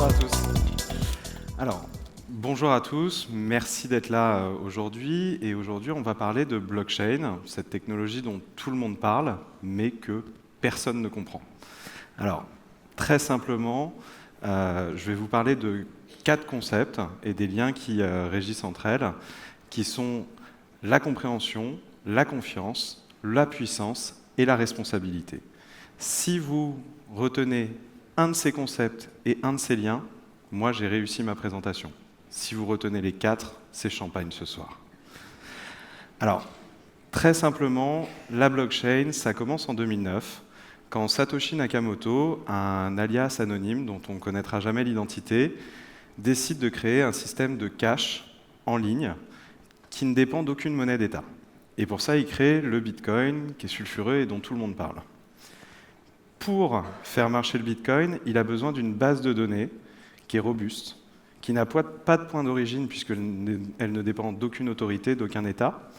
Bonjour à tous. Alors, bonjour à tous, merci d'être là aujourd'hui. Et aujourd'hui, on va parler de blockchain, cette technologie dont tout le monde parle, mais que personne ne comprend. Alors, très simplement, je vais vous parler de 4 concepts et des liens qui régissent entre elles, qui sont la compréhension, la confiance, la puissance et la responsabilité. Si vous retenez un de ces concepts et un de ces liens, moi j'ai réussi ma présentation. Si vous retenez les 4, c'est champagne ce soir. Alors, très simplement, la blockchain, ça commence en 2009, quand Satoshi Nakamoto, un alias anonyme dont on ne connaîtra jamais l'identité, décide de créer un système de cash en ligne qui ne dépend d'aucune monnaie d'État. Et pour ça, il crée le Bitcoin, qui est sulfureux et dont tout le monde parle. Pour faire marcher le Bitcoin, il a besoin d'une base de données qui est robuste, qui n'a pas de point d'origine puisqu'elle ne dépend d'aucune autorité, d'aucun État.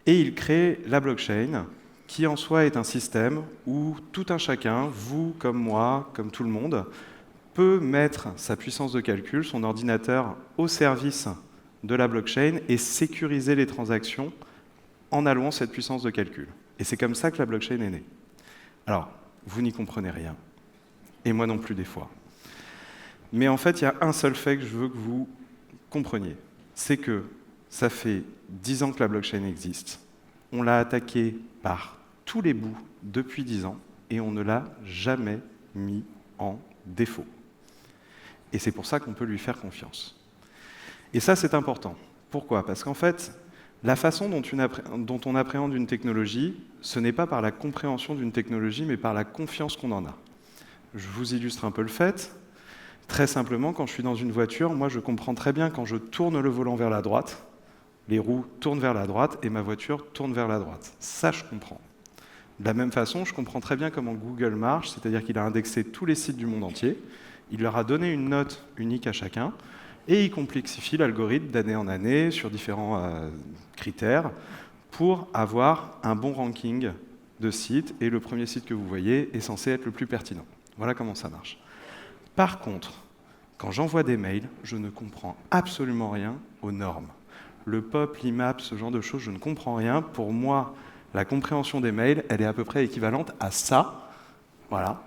Et il crée la blockchain, qui en soi est un système où tout un chacun, vous comme moi, comme tout le monde, peut mettre sa puissance de calcul, son ordinateur, au service de la blockchain et sécuriser les transactions en allouant cette puissance de calcul. Et c'est comme ça que la blockchain est née. Alors, vous n'y comprenez rien. Et moi non plus des fois. Mais en fait, il y a un seul fait que je veux que vous compreniez. C'est que ça fait 10 ans que la blockchain existe. On l'a attaquée par tous les bouts depuis 10 ans et on ne l'a jamais mis en défaut. Et c'est pour ça qu'on peut lui faire confiance. Et ça, c'est important. Pourquoi ? Parce qu'en fait, la façon dont on appréhende une technologie, ce n'est pas par la compréhension d'une technologie, mais par la confiance qu'on en a. Je vous illustre un peu le fait. Très simplement, quand je suis dans une voiture, moi je comprends très bien quand je tourne le volant vers la droite, les roues tournent vers la droite et ma voiture tourne vers la droite. Ça, je comprends. De la même façon, je comprends très bien comment Google marche, c'est-à-dire qu'il a indexé tous les sites du monde entier, il leur a donné une note unique à chacun, et il complexifie l'algorithme d'année en année sur différents critères pour avoir un bon ranking de sites, et le premier site que vous voyez est censé être le plus pertinent. Voilà comment ça marche. Par contre, quand j'envoie des mails, je ne comprends absolument rien aux normes. Le POP, l'IMAP, ce genre de choses, je ne comprends rien. Pour moi, la compréhension des mails, elle est à peu près équivalente à ça. Voilà.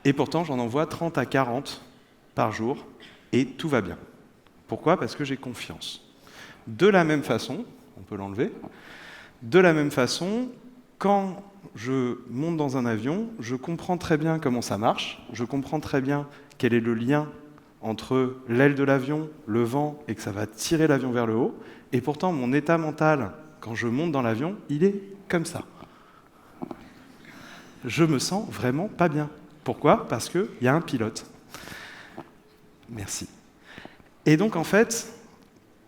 Et pourtant, j'en envoie 30 à 40 par jour, et tout va bien. Pourquoi ? Parce que j'ai confiance. De la même façon, on peut l'enlever, de la même façon, quand je monte dans un avion, je comprends très bien comment ça marche, je comprends très bien quel est le lien entre l'aile de l'avion, le vent, et que ça va tirer l'avion vers le haut, et pourtant mon état mental, quand je monte dans l'avion, il est comme ça. Je me sens vraiment pas bien. Pourquoi ? Parce qu'il y a un pilote. Merci. Et donc en fait,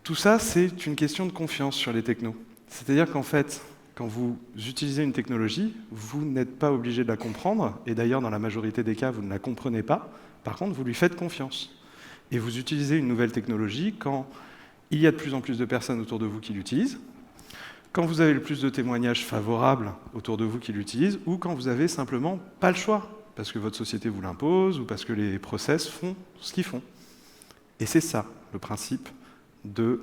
tout ça, c'est une question de confiance sur les technos. C'est-à-dire qu'en fait, quand vous utilisez une technologie, vous n'êtes pas obligé de la comprendre, et d'ailleurs, dans la majorité des cas, vous ne la comprenez pas. Par contre, vous lui faites confiance. Et vous utilisez une nouvelle technologie quand il y a de plus en plus de personnes autour de vous qui l'utilisent, quand vous avez le plus de témoignages favorables autour de vous qui l'utilisent, ou quand vous n'avez simplement pas le choix, parce que votre société vous l'impose, ou parce que les process font ce qu'ils font. Et c'est ça, le principe de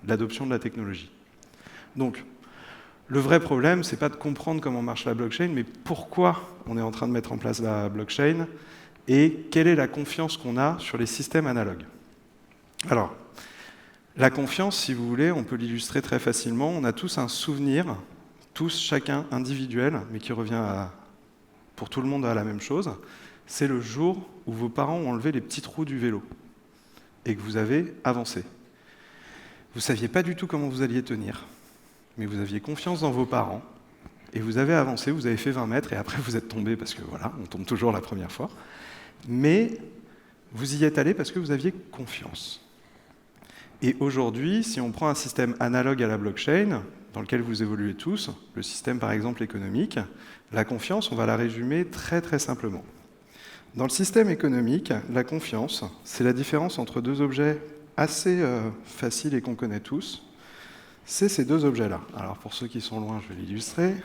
l'adoption de la technologie. Donc, le vrai problème, ce n'est pas de comprendre comment marche la blockchain, mais pourquoi on est en train de mettre en place la blockchain et quelle est la confiance qu'on a sur les systèmes analogues. Alors, la confiance, si vous voulez, on peut l'illustrer très facilement. On a tous un souvenir, tous, chacun individuel, mais qui revient pour tout le monde à la même chose. C'est le jour où vos parents ont enlevé les petites roues du vélo et que vous avez avancé. Vous ne saviez pas du tout comment vous alliez tenir, mais vous aviez confiance dans vos parents, et vous avez avancé, vous avez fait 20 mètres, et après vous êtes tombé, parce que voilà, on tombe toujours la première fois, mais vous y êtes allé parce que vous aviez confiance. Et aujourd'hui, si on prend un système analogue à la blockchain, dans lequel vous évoluez tous, le système par exemple économique, la confiance, on va la résumer très très simplement. Dans le système économique, la confiance, c'est la différence entre deux objets assez faciles et qu'on connaît tous. C'est ces deux objets-là. Alors pour ceux qui sont loin, je vais l'illustrer.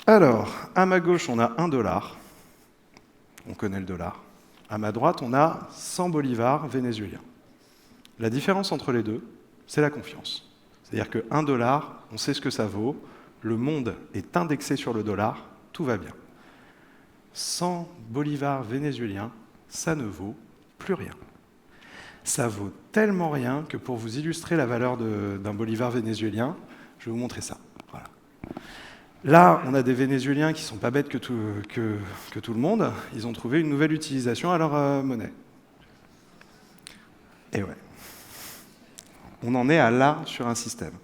Alors, à ma gauche, on a $1. On connaît le dollar. À ma droite, on a 100 bolivars vénézuéliens. La différence entre les deux, c'est la confiance. C'est-à-dire que 1 dollar, on sait ce que ça vaut, le monde est indexé sur le dollar, tout va bien. 100 bolivars vénézuéliens, ça ne vaut plus rien. Ça vaut tellement rien que pour vous illustrer la valeur d'un bolivar vénézuélien, je vais vous montrer ça. Voilà. Là, on a des Vénézuéliens qui ne sont pas bêtes que tout le monde. Ils ont trouvé une nouvelle utilisation à leur monnaie. Et ouais. On en est à là sur un système.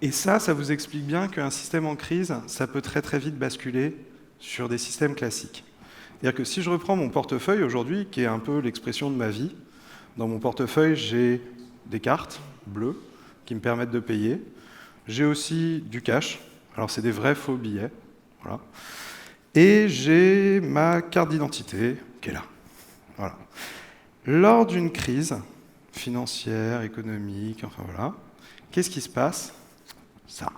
Et ça vous explique bien qu'un système en crise, ça peut très très vite basculer sur des systèmes classiques. C'est-à-dire que si je reprends mon portefeuille aujourd'hui, qui est un peu l'expression de ma vie, dans mon portefeuille, j'ai des cartes bleues qui me permettent de payer. J'ai aussi du cash. Alors, c'est des vrais faux billets. Voilà. Et j'ai ma carte d'identité qui est là. Voilà. Lors d'une crise financière, économique, enfin voilà, qu'est-ce qui se passe? Ça.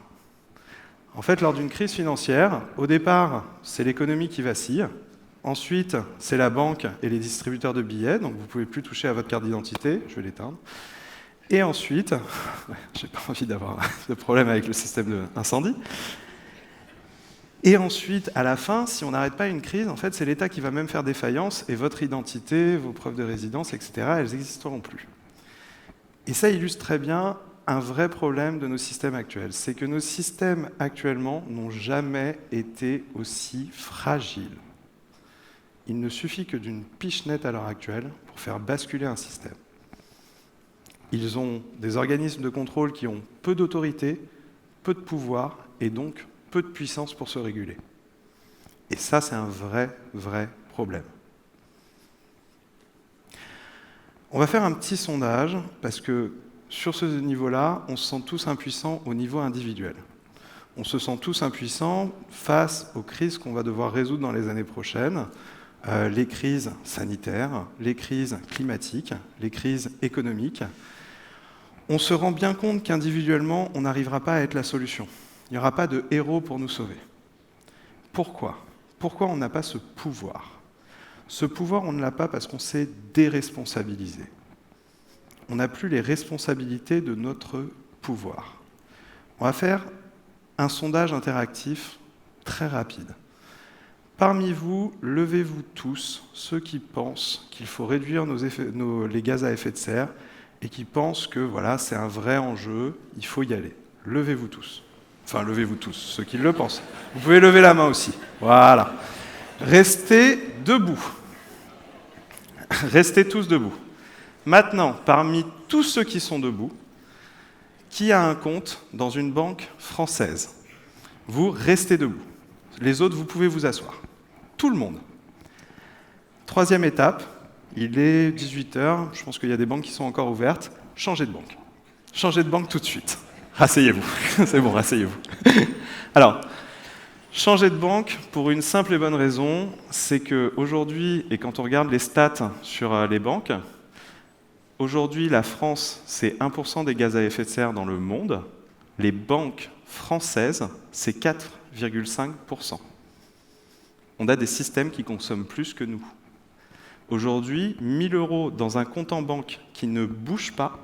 En fait, lors d'une crise financière, au départ, c'est l'économie qui vacille. Ensuite, c'est la banque et les distributeurs de billets, donc vous ne pouvez plus toucher à votre carte d'identité, je vais l'éteindre. Et ensuite, j'ai pas envie d'avoir de problème avec le système d'incendie. Et ensuite, à la fin, si on n'arrête pas une crise, en fait, c'est l'État qui va même faire défaillance et votre identité, vos preuves de résidence, etc., elles n'existeront plus. Et ça illustre très bien un vrai problème de nos systèmes actuels. C'est que nos systèmes actuellement n'ont jamais été aussi fragiles. Il ne suffit que d'une pichenette à l'heure actuelle pour faire basculer un système. Ils ont des organismes de contrôle qui ont peu d'autorité, peu de pouvoir et donc peu de puissance pour se réguler. Et ça, c'est un vrai problème. On va faire un petit sondage parce que sur ce niveau-là, on se sent tous impuissants au niveau individuel. On se sent tous impuissants face aux crises qu'on va devoir résoudre dans les années prochaines. Les crises sanitaires, les crises climatiques, les crises économiques. On se rend bien compte qu'individuellement, on n'arrivera pas à être la solution. Il n'y aura pas de héros pour nous sauver. Pourquoi? Pourquoi on n'a pas ce pouvoir? Ce pouvoir, on ne l'a pas parce qu'on s'est déresponsabilisé. On n'a plus les responsabilités de notre pouvoir. On va faire un sondage interactif très rapide. Parmi vous, levez-vous tous, ceux qui pensent qu'il faut réduire les gaz à effet de serre et qui pensent que voilà, c'est un vrai enjeu, il faut y aller. Levez-vous tous. Enfin, levez-vous tous, ceux qui le pensent. Vous pouvez lever la main aussi. Voilà. Restez debout. Restez tous debout. Maintenant, parmi tous ceux qui sont debout, qui a un compte dans une banque française? Vous restez debout. Les autres, vous pouvez vous asseoir. Tout le monde. Troisième étape, il est 18h, je pense qu'il y a des banques qui sont encore ouvertes. Changez de banque. Changez de banque tout de suite. Rasseyez-vous. C'est bon, rasseyez-vous. Alors, changer de banque pour une simple et bonne raison, c'est qu'aujourd'hui, et quand on regarde les stats sur les banques, aujourd'hui, la France, c'est 1% des gaz à effet de serre dans le monde. Les banques françaises, c'est 4,5%. On a des systèmes qui consomment plus que nous. Aujourd'hui, 1 000 € dans un compte en banque qui ne bouge pas,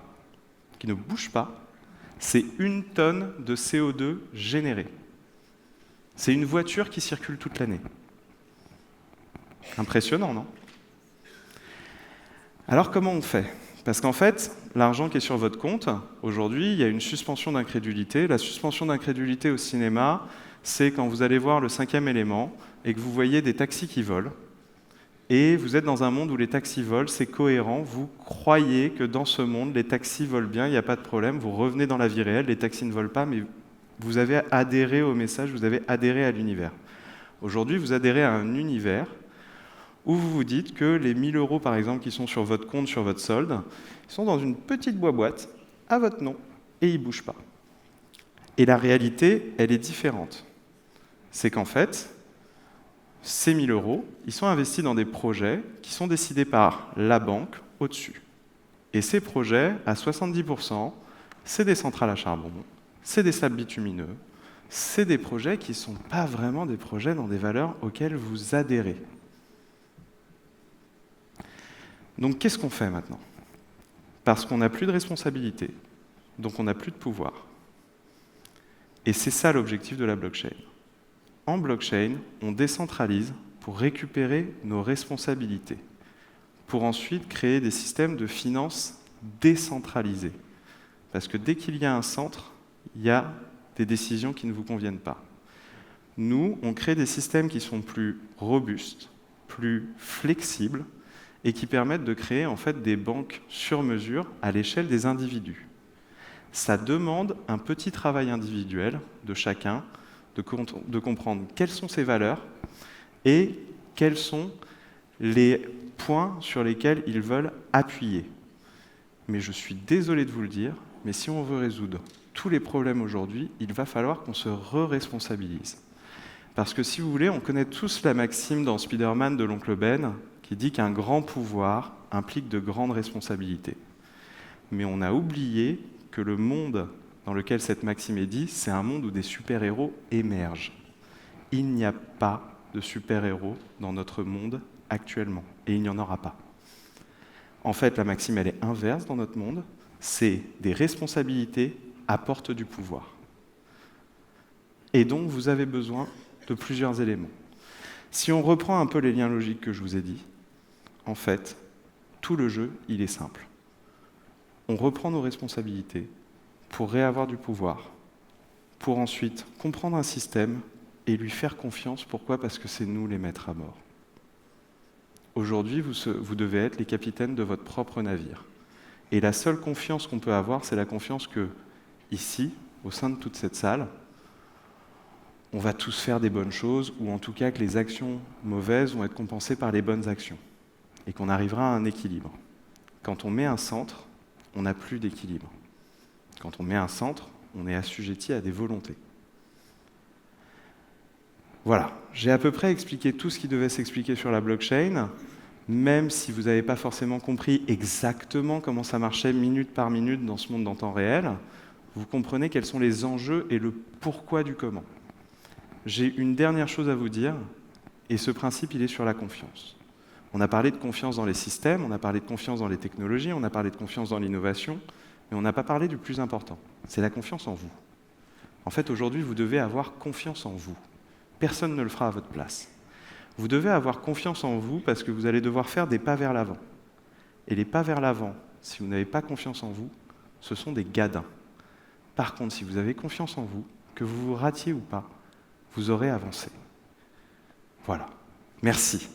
c'est 1 tonne de CO2 générée. C'est une voiture qui circule toute l'année. Impressionnant, non? Alors comment on fait? Parce qu'en fait, l'argent qui est sur votre compte, aujourd'hui, il y a une suspension d'incrédulité. La suspension d'incrédulité au cinéma, c'est quand vous allez voir le 5e élément et que vous voyez des taxis qui volent. Et vous êtes dans un monde où les taxis volent, c'est cohérent, vous croyez que dans ce monde, les taxis volent bien, il n'y a pas de problème, vous revenez dans la vie réelle, les taxis ne volent pas, mais vous avez adhéré au message, vous avez adhéré à l'univers. Aujourd'hui, vous adhérez à un univers où vous vous dites que les 1 000 € par exemple qui sont sur votre compte, sur votre solde, ils sont dans une petite boîte à votre nom et ils ne bougent pas. Et la réalité, elle est différente. C'est qu'en fait, ces 1 000 €, ils sont investis dans des projets qui sont décidés par la banque au-dessus. Et ces projets, à 70%, c'est des centrales à charbon, c'est des sables bitumineux, c'est des projets qui ne sont pas vraiment des projets dans des valeurs auxquelles vous adhérez. Donc qu'est-ce qu'on fait maintenant? Parce qu'on n'a plus de responsabilité, donc on n'a plus de pouvoir. Et c'est ça l'objectif de la blockchain. En blockchain, on décentralise pour récupérer nos responsabilités, pour ensuite créer des systèmes de finances décentralisés. Parce que dès qu'il y a un centre, il y a des décisions qui ne vous conviennent pas. Nous, on crée des systèmes qui sont plus robustes, plus flexibles, et qui permettent de créer en fait des banques sur mesure à l'échelle des individus. Ça demande un petit travail individuel de chacun, de comprendre quelles sont ses valeurs et quels sont les points sur lesquels ils veulent appuyer. Mais je suis désolé de vous le dire, mais si on veut résoudre tous les problèmes aujourd'hui, il va falloir qu'on se re-responsabilise. Parce que si vous voulez, on connaît tous la maxime dans Spider-Man de l'oncle Ben, qui dit qu'un grand pouvoir implique de grandes responsabilités. Mais on a oublié que le monde dans lequel cette maxime est dite, c'est un monde où des super-héros émergent. Il n'y a pas de super-héros dans notre monde actuellement, et il n'y en aura pas. En fait, la maxime, elle est inverse dans notre monde, c'est des responsabilités apportent du pouvoir. Et donc, vous avez besoin de plusieurs éléments. Si on reprend un peu les liens logiques que je vous ai dit, en fait, tout le jeu, il est simple. On reprend nos responsabilités pour réavoir du pouvoir, pour ensuite comprendre un système et lui faire confiance. Pourquoi? Parce que c'est nous les maîtres à bord. Aujourd'hui, vous devez être les capitaines de votre propre navire. Et la seule confiance qu'on peut avoir, c'est la confiance que, ici, au sein de toute cette salle, on va tous faire des bonnes choses, ou en tout cas que les actions mauvaises vont être compensées par les bonnes actions, et qu'on arrivera à un équilibre. Quand on met un centre, on n'a plus d'équilibre. Quand on met un centre, on est assujetti à des volontés. Voilà, j'ai à peu près expliqué tout ce qui devait s'expliquer sur la blockchain, même si vous n'avez pas forcément compris exactement comment ça marchait minute par minute dans ce monde en temps réel, vous comprenez quels sont les enjeux et le pourquoi du comment. J'ai une dernière chose à vous dire, et ce principe, il est sur la confiance. On a parlé de confiance dans les systèmes, on a parlé de confiance dans les technologies, on a parlé de confiance dans l'innovation, mais on n'a pas parlé du plus important, c'est la confiance en vous. En fait, aujourd'hui, vous devez avoir confiance en vous. Personne ne le fera à votre place. Vous devez avoir confiance en vous parce que vous allez devoir faire des pas vers l'avant. Et les pas vers l'avant, si vous n'avez pas confiance en vous, ce sont des gadins. Par contre, si vous avez confiance en vous, que vous vous ratiez ou pas, vous aurez avancé. Voilà. Merci.